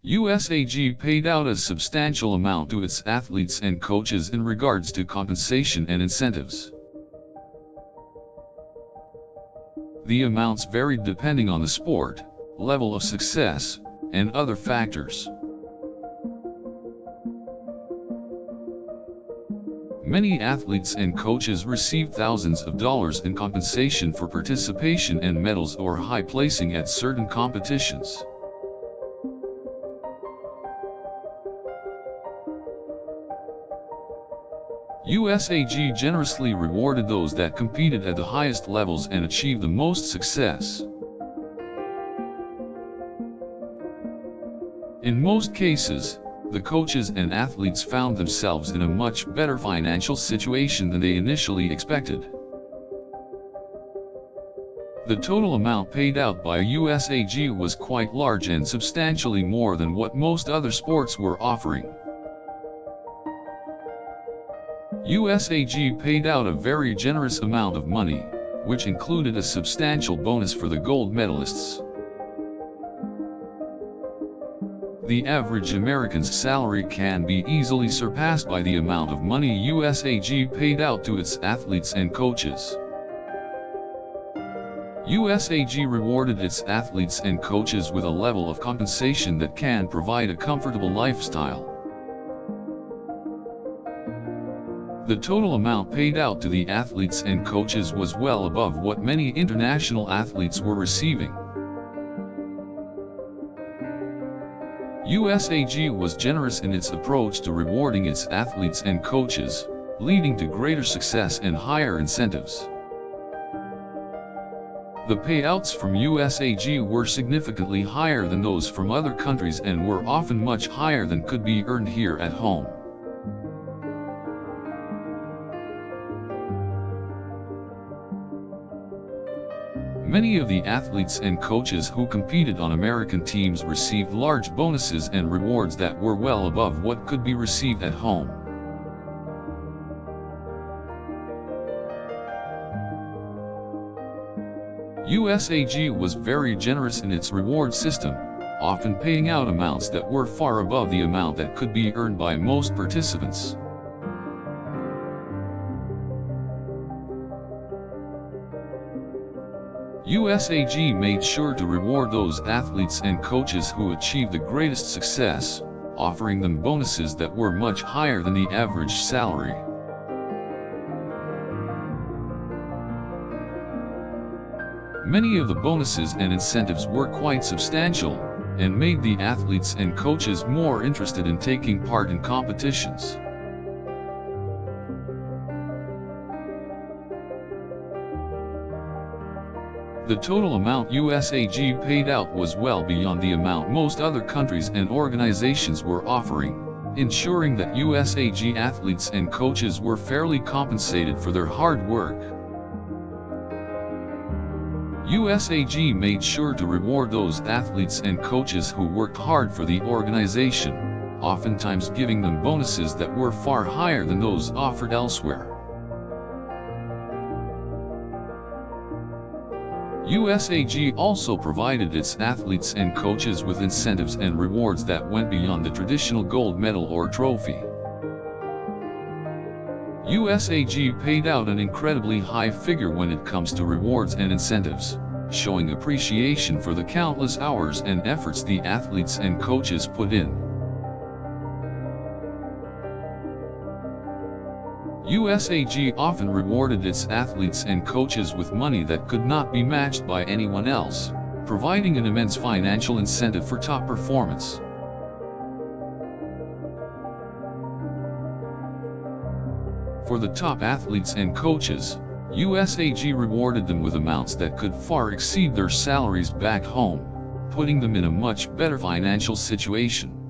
USAG paid out a substantial amount to its athletes and coaches in regards to compensation and incentives. The amounts varied depending on the sport, level of success, and other factors. Many athletes and coaches received thousands of dollars in compensation for participation and medals or high placing at certain competitions. USAG generously rewarded those that competed at the highest levels and achieved the most success. In most cases, the coaches and athletes found themselves in a much better financial situation than they initially expected. The total amount paid out by USAG was quite large and substantially more than what most other sports were offering. USAG paid out a very generous amount of money, which included a substantial bonus for the gold medalists. The average American's salary can be easily surpassed by the amount of money USAG paid out to its athletes and coaches. USAG rewarded its athletes and coaches with a level of compensation that can provide a comfortable lifestyle. The total amount paid out to the athletes and coaches was well above what many international athletes were receiving. USAG was generous in its approach to rewarding its athletes and coaches, leading to greater success and higher incentives. The payouts from USAG were significantly higher than those from other countries and were often much higher than could be earned here at home. Many of the athletes and coaches who competed on American teams received large bonuses and rewards that were well above what could be received at home. USAG was very generous in its reward system, often paying out amounts that were far above the amount that could be earned by most participants. USAG made sure to reward those athletes and coaches who achieved the greatest success, offering them bonuses that were much higher than the average salary. Many of the bonuses and incentives were quite substantial, and made the athletes and coaches more interested in taking part in competitions. The total amount USAG paid out was well beyond the amount most other countries and organizations were offering, ensuring that USAG athletes and coaches were fairly compensated for their hard work. USAG made sure to reward those athletes and coaches who worked hard for the organization, oftentimes giving them bonuses that were far higher than those offered elsewhere. USAG also provided its athletes and coaches with incentives and rewards that went beyond the traditional gold medal or trophy. USAG paid out an incredibly high figure when it comes to rewards and incentives, showing appreciation for the countless hours and efforts the athletes and coaches put in. USAG often rewarded its athletes and coaches with money that could not be matched by anyone else, providing an immense financial incentive for top performance. For the top athletes and coaches, USAG rewarded them with amounts that could far exceed their salaries back home, putting them in a much better financial situation.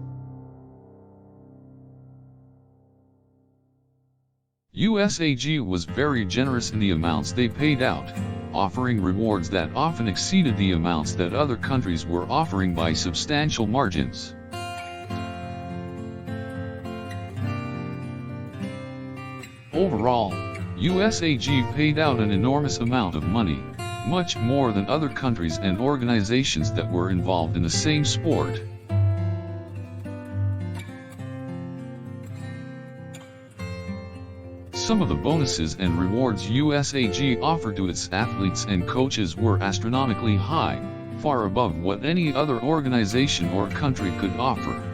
USAG was very generous in the amounts they paid out, offering rewards that often exceeded the amounts that other countries were offering by substantial margins. Overall, USAG paid out an enormous amount of money, much more than other countries and organizations that were involved in the same sport. Some of the bonuses and rewards USAG offered to its athletes and coaches were astronomically high, far above what any other organization or country could offer.